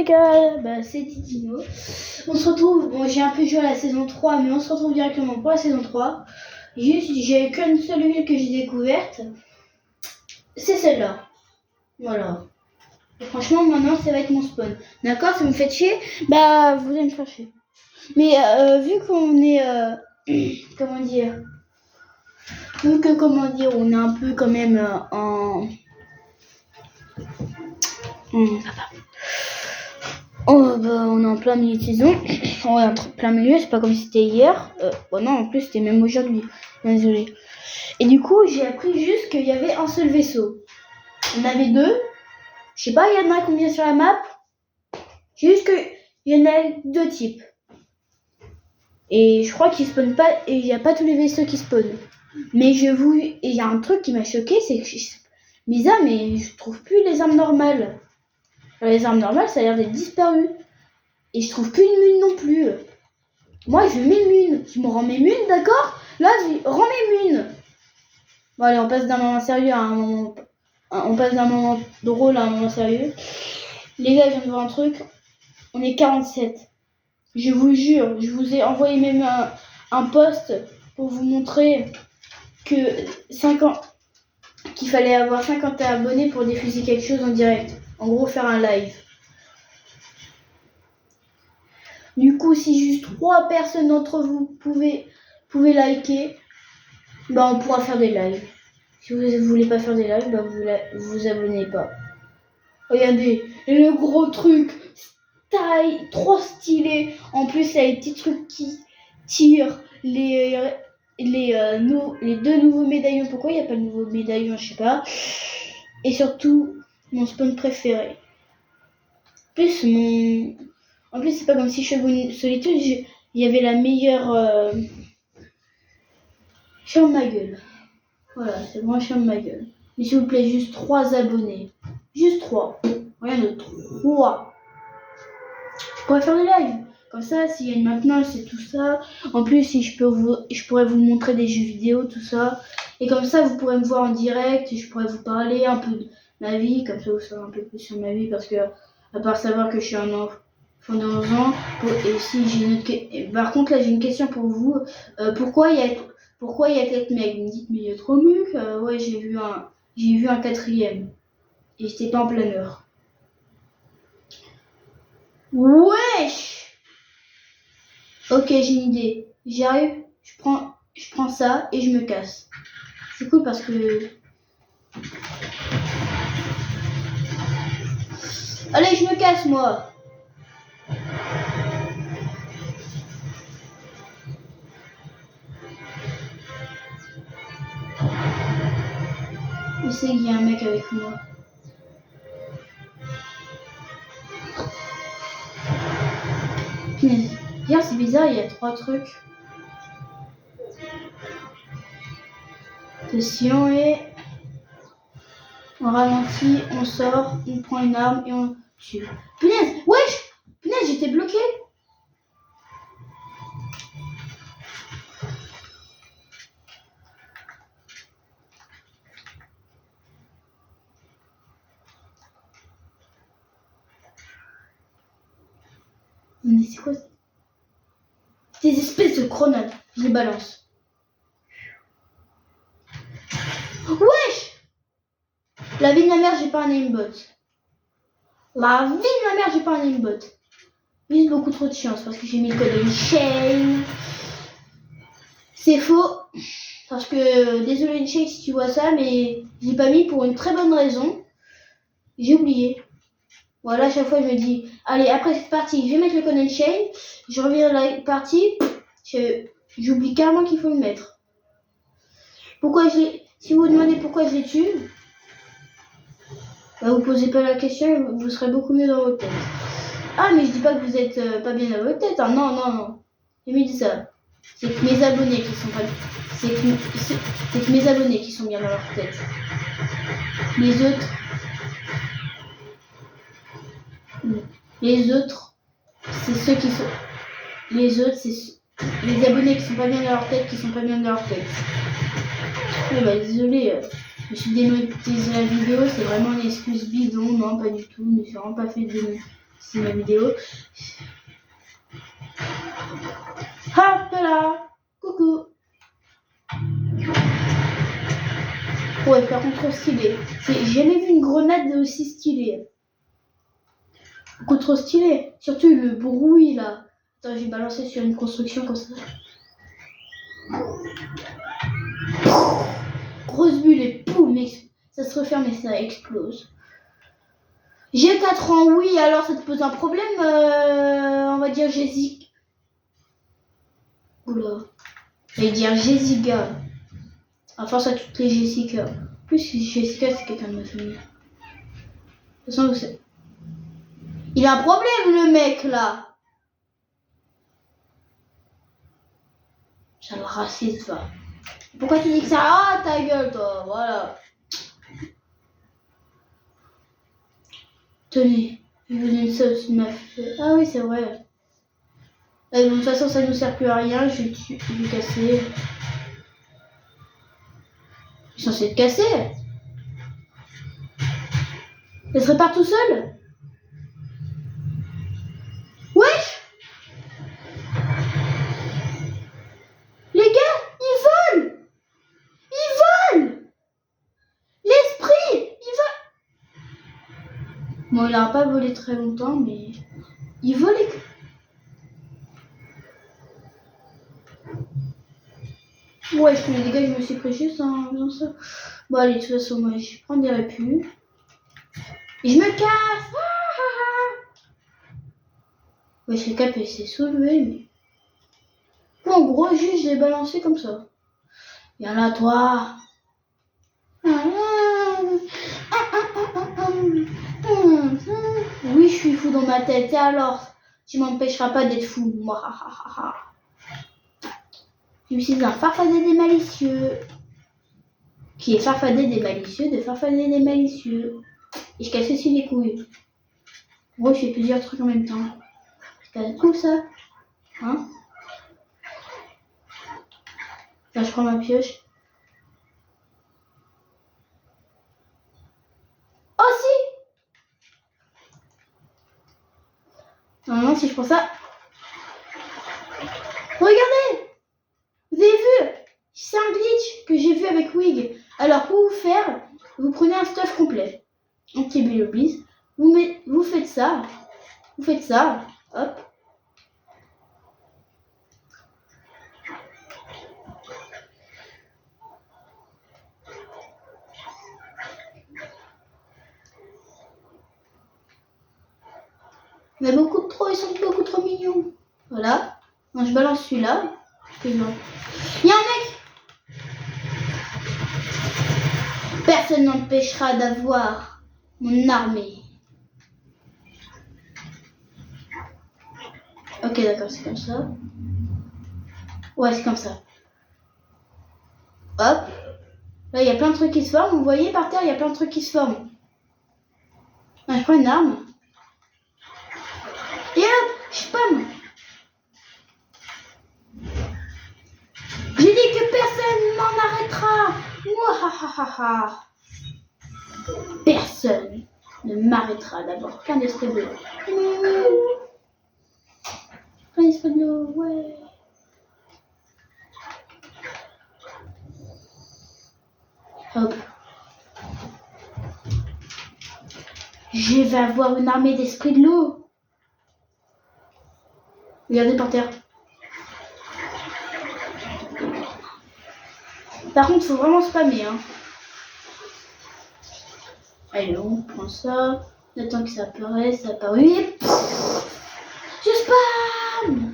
les gars, c'est Didino. On se retrouve, bon j'ai un peu joué à la saison 3, mais on se retrouve directement pour la saison 3. Juste, j'ai qu'une seule ville que j'ai découverte. C'est celle-là. Voilà. Et franchement, maintenant, ça va être mon spawn. D'accord, si vous me faites chier, vous allez me faire chier. Mais vu qu'on est... comment dire... Vu que, on est un peu quand même en... on est en plein milieu de saison. On est en plein milieu, c'est pas comme si c'était hier. Non, en plus c'était même aujourd'hui. Désolé. Et du coup, j'ai appris juste qu'il y avait un seul vaisseau. On avait deux. Je sais pas, il y en a combien sur la map. Juste qu'il y en a deux types. Et je crois qu'ils spawnent pas. Et il n'y a pas tous les vaisseaux qui spawnent. Mais et il y a un truc qui m'a choqué, c'est que mais je trouve plus les armes normales. Alors, les armes normales, ça a l'air d'être disparu. Et je trouve plus une mune non plus. Moi, je veux mes munes. Tu me rends mes munes, d'accord? Là, rends mes munes. Bon, allez, on passe d'un moment sérieux à un moment... On passe d'un moment drôle à un moment sérieux. Les gars, je viens de voir un truc. On est 47. Je vous jure, je vous ai envoyé même un post pour vous montrer que qu'il fallait avoir 50 abonnés pour diffuser quelque chose en direct. En gros, faire un live. Du coup, si juste 3 personnes d'entre vous pouvez liker, on pourra faire des lives. Si vous ne voulez pas faire des lives, vous abonnez pas. Regardez, le gros truc, taille, trop stylé. En plus, il y a les petits trucs qui tirent, les 2 nouveaux médaillons. Pourquoi il n'y a pas de nouveaux médaillons, je sais pas. Et surtout, mon spawn préféré. En plus, c'est pas comme si je suis solitude, il y avait la meilleure... Ferme ma gueule. Voilà, c'est vraiment ferme ma gueule. Mais s'il vous plaît, juste 3 abonnés. Juste 3. Rien de 3. Je pourrais faire des lives. Comme ça, s'il y a une maintenance, c'est tout ça. En plus, si je pourrais vous montrer des jeux vidéo, tout ça. Et comme ça, vous pourrez me voir en direct. Et je pourrais vous parler un peu de ma vie. Comme ça, vous saurez un peu plus sur ma vie. Parce que, à part savoir que je suis un enfant de 11 ans. Et si j'ai une autre... Par contre, là, j'ai une question pour vous. Pourquoi il y a 4 mecs? Vous me dites, mais il y a 3 mecs. Ouais, j'ai vu un 4e. Et j'étais pas en pleine heure. Wesh! Ok, j'ai une idée. J'arrive, je prends ça et je me casse. C'est cool parce que... Allez, je me casse, moi! Je sais qu'il y a un mec avec moi. Hier, c'est bizarre, il y a 3 trucs. Si on est... On ralentit, on sort, on prend une arme et on tue. Punaise! Wesh! Punaise, j'étais bloqué! Mais c'est quoi ça? Des espèces de grenades. Je les balance. Wesh! La vie de ma mère, j'ai pas un aimbot. La vie de ma mère, j'ai pas un aimbot. Juste beaucoup trop de chance parce que j'ai mis le code chain. C'est faux. Parce que, désolé Shake si tu vois ça, mais j'ai pas mis pour une très bonne raison. J'ai oublié. Voilà, à chaque fois je me dis, allez, après cette partie, je vais mettre le code chain. Je reviens à la partie. J'oublie carrément qu'il faut le mettre. Si vous vous demandez pourquoi je l'ai tué, vous posez pas la question, vous serez beaucoup mieux dans votre tête. Ah, mais je dis pas que vous êtes pas bien dans votre tête, hein. Non. J'ai mis ça. C'est que mes abonnés qui sont pas... C'est que mes abonnés qui sont bien dans leur tête. Les autres, c'est ceux qui sont... Les autres, c'est les abonnés qui sont pas bien dans leur tête, qui sont pas bien dans leur tête. Désolé, je me suis démonétisé la vidéo, c'est vraiment une excuse bidon. Non, pas du tout, je me suis vraiment pas fait démonétiser c'est ma vidéo. Hop là, coucou. Ouais, par contre trop stylé. J'ai jamais vu une grenade aussi stylée. Beaucoup trop stylé. Surtout le bruit là. Attends, j'ai balancé sur une construction comme ça. Grosse bulle et poum, ça se referme et ça explose. J'ai 4 ans, oui, alors ça te pose un problème, on va dire Jessica. Oula. J'allais dire Jessica. Enfin, ça toutes les Jessica. En plus, Jessica, c'est quelqu'un de ma famille. De toute façon, vous savez. Il a un problème, le mec, là. Ça le raciste, va. Pourquoi tu dis que ça? Ah, ta gueule, toi, voilà. Tenez, je vous donne ça au-dessus de ma feuille. Ah oui, c'est vrai. De toute façon, ça ne nous sert plus à rien, je vais casser. Je suis censé te casser. Ça se répare tout seul? Wesh! Les gars, ils volent! Ils volent! L'esprit! Il vole! Bon, il n'a pas volé très longtemps, mais... Il volait... Ouais, je les dégâts, je me suis pris juste en faisant ça. Bon, allez, de toute façon, moi, je prends des répus. Et je me casse! Ouais, je l'ai capé, c'est soulevé, mais... Bon, en gros, juste, je l'ai balancé comme ça. Viens là, toi! Oui, je suis fou dans ma tête, et alors? Tu m'empêcheras pas d'être fou. Je suis un farfadet des malicieux. Qui est farfadet des malicieux de farfadet des malicieux. Et je casse aussi les couilles. Moi, je fais plusieurs trucs en même temps. C'est cool ça. Hein? Là, je prends ma pioche. Oh si! Normalement, si je prends ça. Regardez! Vous avez vu? C'est un glitch que j'ai vu avec Wig. Alors, pour vous faire, vous prenez un stuff complet. Anti-Bilobis. Vous faites ça. Vous faites ça. Hop. Mais beaucoup trop, ils sont beaucoup trop mignons. Voilà. Moi, je balance celui-là. Il y a un mec. Personne n'empêchera d'avoir mon armée. Ok, d'accord, c'est comme ça. Ouais, c'est comme ça. Hop. Là, il y a plein de trucs qui se forment. Vous voyez, par terre, il y a plein de trucs qui se forment. Là, je prends une arme. Et hop, je spam. J'ai dit que personne m'en arrêtera. Mouahahaha. Personne ne m'arrêtera d'avoir plein d'esprits bleus. Plein d'esprits bleus, ouais. Hop. Je vais avoir une armée d'esprits de l'eau. Regardez par terre. Par contre, faut vraiment spammer. Hein. Allez, on prend ça. On attend que ça apparaisse, ça apparaît. Je spam.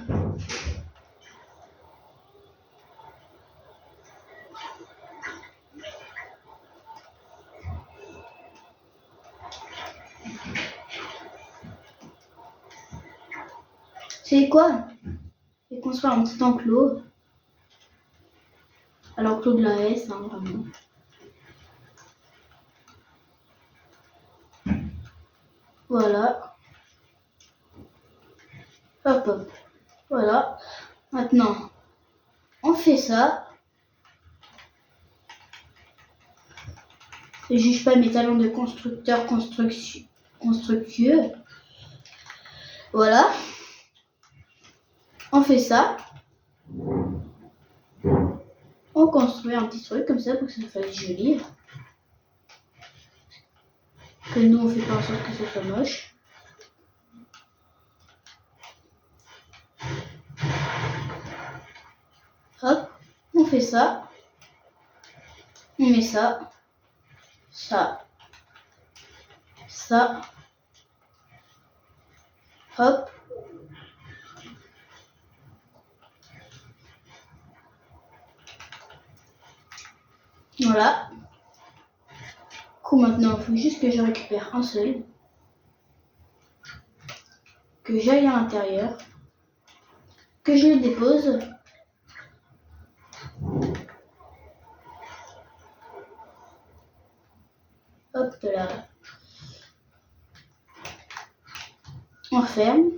C'est quoi? Je vais construire un petit enclos. À l'enclos de la S, hein, vraiment. Voilà. Hop, hop. Voilà. Maintenant, on fait ça. Je juge pas mes talents de constructeur constructueux. Voilà. On fait ça. On construit un petit truc comme ça pour que ça fasse joli. Que nous, on fait pas en sorte que ce soit moche. Hop, on fait ça. On met ça. Ça. Ça. Hop. Voilà. Du coup, maintenant, il faut juste que je récupère un seul. Que j'aille à l'intérieur. Que je le dépose. Hop là. On referme.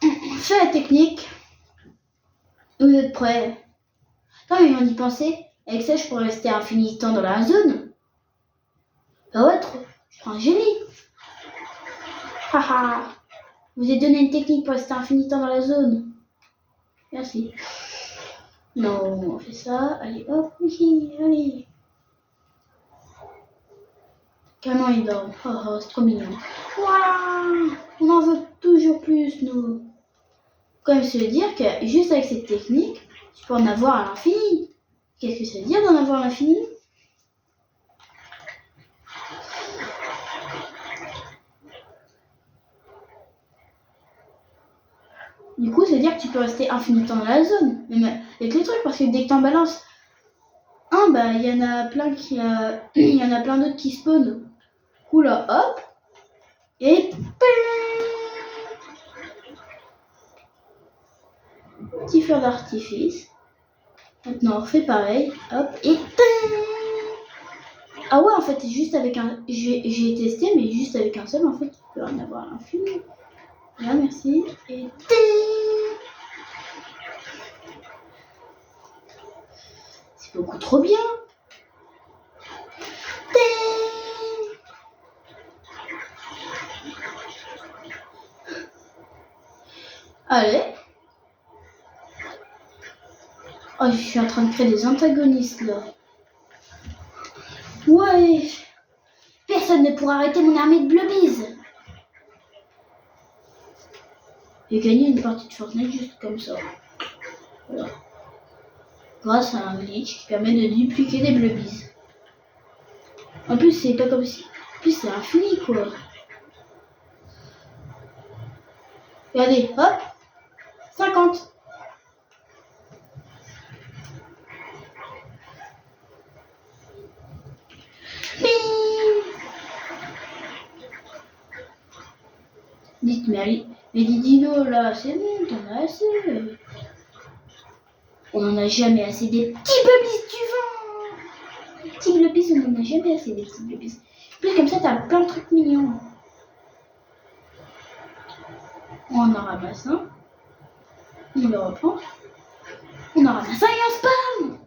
On fait la technique. Vous êtes prêts? Non mais on y pensait. Avec ça, je pourrais rester infini de temps dans la zone. Bah ouais, je prends un génie. Haha. Vous ai donné une technique pour rester infini de temps dans la zone. Merci. Non, on fait ça. Allez, hop, oui, allez. Comment il dort. Oh, c'est trop mignon. Waouh, on en veut toujours plus, nous. Comme ça veut dire que juste avec cette technique, tu peux en avoir à l'infini. Qu'est-ce que ça veut dire d'en avoir à l'infini? Du coup, ça veut dire que tu peux rester infini de temps dans la zone. Même avec les trucs, parce que dès que t'en balances un, bah il y en a plein il y en a plein d'autres qui spawnent. Oula, hop. Et petit feu d'artifice. Maintenant on refait pareil. Hop. Et ah ouais, en fait, juste avec un. J'ai testé, mais juste avec un seul, en fait, tu peux en avoir à l'infini. Là, merci. Et c'est beaucoup trop bien. Allez. Oh, je suis en train de créer des antagonistes là. Ouais. Personne ne pourra arrêter mon armée de bleubies. J'ai gagné une partie de Fortnite juste comme ça. Voilà. Grâce à un glitch qui permet de dupliquer des bleubies. En plus, c'est pas comme si. En plus, c'est infini quoi. Regardez, hop. 50. Dites, mais les dinos là, c'est bon, t'en as assez. On en a jamais assez des petits bleubies du vent. Les petits bleubies, on en a jamais assez des petits bleubies. Plus comme ça, t'as plein de trucs mignons. On en ramasse un. On le reprend. On en ramasse un et on spam.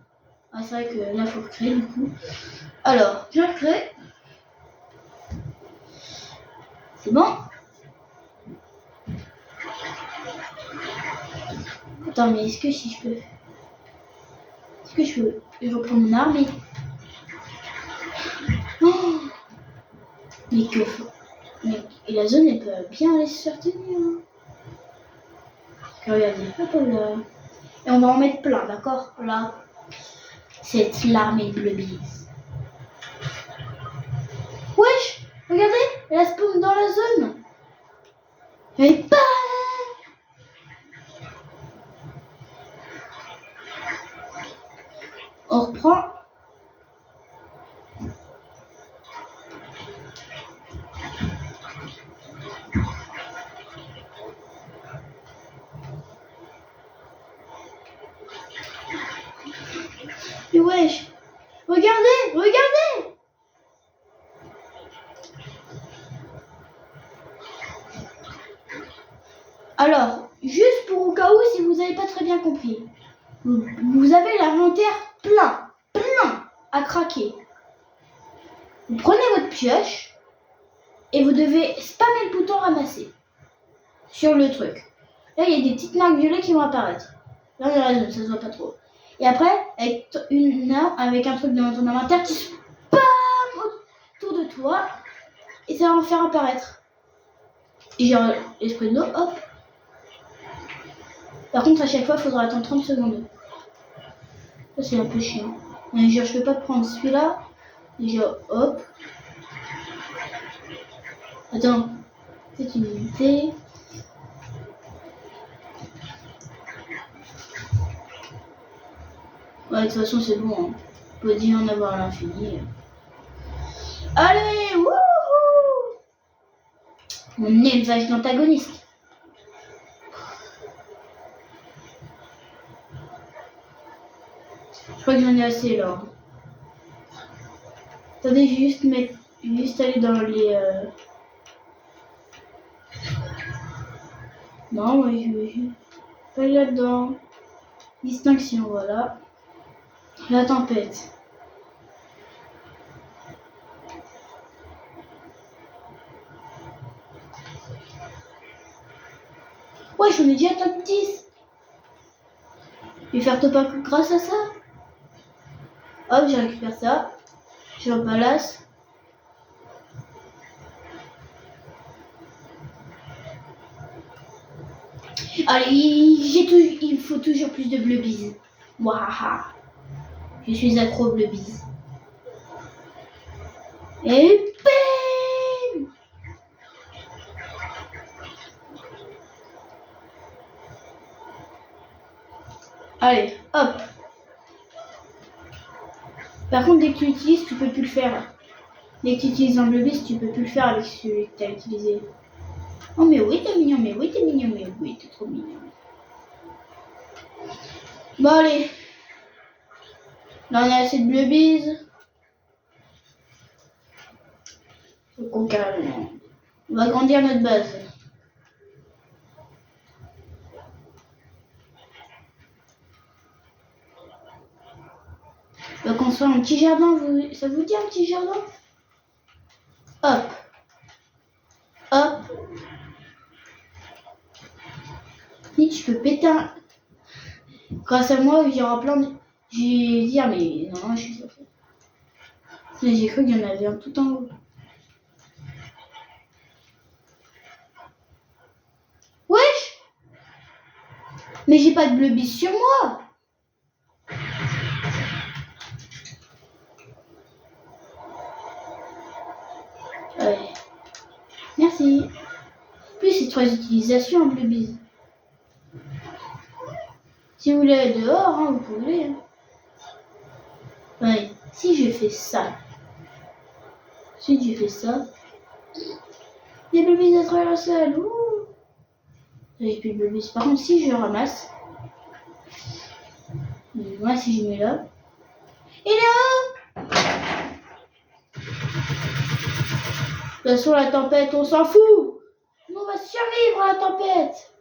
Ah, c'est vrai que là, faut recréer du coup. Alors, je recrée. C'est bon. Attends, mais est-ce que si je peux... Est-ce que je peux... Je reprends mon armée. Oh, mais que... Mais et la zone, elle peut bien aller se faire tenir. Hein. Regardez, hop là. Et on va en mettre plein, d'accord? Là. C'est l'armée de bleubies. Wesh, regardez, elle a spawn dans la zone. Et pas. On reprend. Mais wesh, regardez, regardez. Alors, juste pour au cas où si vous n'avez pas très bien compris, vous avez l'inventaire plein à craquer. Vous prenez votre pioche, et vous devez spammer le bouton ramasser sur le truc. Là, il y a des petites marques violets qui vont apparaître. Là, il y a raison, ça se voit pas trop. Et après, avec une arme, avec un truc dans ton inventaire, tu spam autour de toi et ça va en faire apparaître. Et genre, l'esprit de l'eau, hop. Par contre, à chaque fois, il faudra attendre 30 secondes. Ça, c'est un peu chiant. Mais genre, je peux pas prendre celui-là. Déjà, hop. Attends, c'est une unité. Ouais, de toute façon, c'est bon. Hein. On peut dire en avoir à l'infini. Allez, wouhou! Mon élevage d'antagoniste. Je crois que j'en ai assez là. Attendez, juste aller dans les. Non, oui, je vais juste pas aller là-dedans. Distinction, voilà. La tempête. Ouais, j'en ai déjà top 10. Je vais faire top 1 grâce à ça. Hop, je récupère ça. Je vais au palace. Allez, il me faut toujours plus de bleu bise. Wahaha. Je suis accro bleu bise. Et bam! Allez, hop. Par contre, dès que tu l'utilises, tu peux plus le faire. Dès que tu utilises un bleu bise, tu peux plus le faire avec celui que tu as utilisé. Oh mais oui, t'es mignon, mais oui, t'es mignon, mais oui, t'es trop mignon. Bon allez. Là on a assez de bleu bise. Faut qu'on calme. On va agrandir notre base. On va construire un petit jardin, ça vous dit un petit jardin? Hop. Hop. Si tu peux péter un... Grâce à moi, il y aura plein de... J'ai dit, mais non, je suis sortie. J'ai cru qu'il y en avait un tout en haut. Wesh! Mais j'ai pas de bleu bis sur moi! Ouais. Merci. En plus, c'est 3 utilisations en bleu bise. Si vous voulez aller dehors, hein, vous pouvez. Hein. Ouais. Si je fais ça, il y a bleu bise à travers le sol. J'ai plus de bleu bise. Par contre, si je ramasse, moi, si je mets là, et là, de toute façon, la tempête, on s'en fout. On va survivre à la tempête.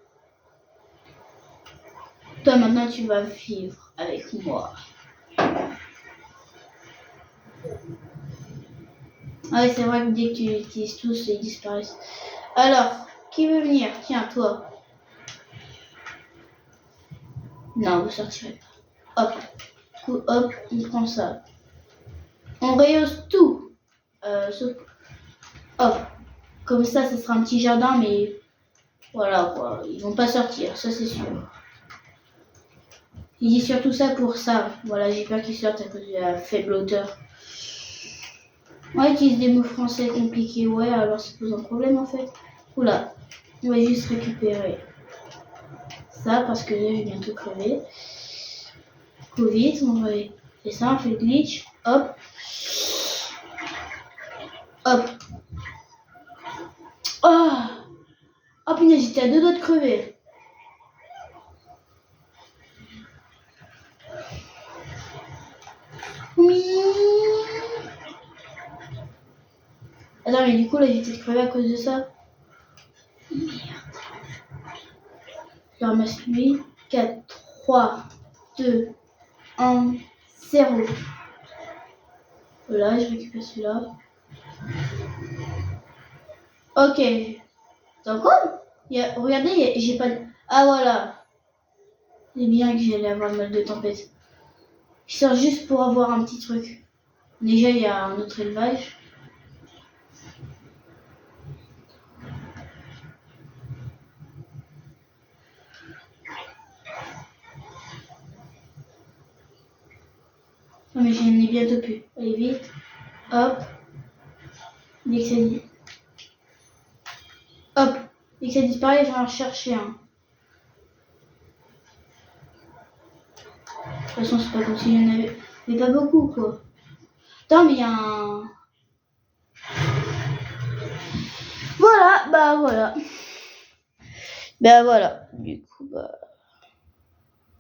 Toi, maintenant, tu vas vivre avec moi. Ah oui, c'est vrai que dès que tu les utilises tous, ils disparaissent. Alors, qui veut venir? Tiens, toi. Non, vous sortirez pas. Hop. Hop, on prend ça. On rehausse tout. Sauf... Hop. Comme ça, ce sera un petit jardin, mais... Voilà, quoi. Ils vont pas sortir, ça c'est sûr. Il dit surtout ça pour ça. Voilà, j'ai peur qu'ils sortent à cause de la faible hauteur. Ouais, utilise des mots français compliqués, ouais, alors ça pose un problème en fait. Oula, on va juste récupérer ça parce que là je viens tout crever. Covid, on va faire ça, on fait le glitch, hop. Hop. Oh, oh punaise, j'étais à 2 doigts de crever. Attends, mais du coup, là, j'étais crevé à cause de ça. Merde. Je ramasse lui. 4, 3, 2, 1, 0. Voilà, je récupère celui-là. Ok. Donc, regardez, j'ai pas... Ah, voilà. C'est bien que j'allais avoir le mal de tempête. Je sors juste pour avoir un petit truc. Déjà, il y a un autre élevage. Non, mais j'en ai bientôt plus. Allez, vite. Hop. Dès que ça dit... Hop. Dès que ça disparaît, je vais en rechercher un. De toute façon, c'est pas comme s'il y en avait... Mais pas beaucoup, quoi. Attends, mais il y a un... Voilà, bah voilà. Bah voilà. Du coup, bah...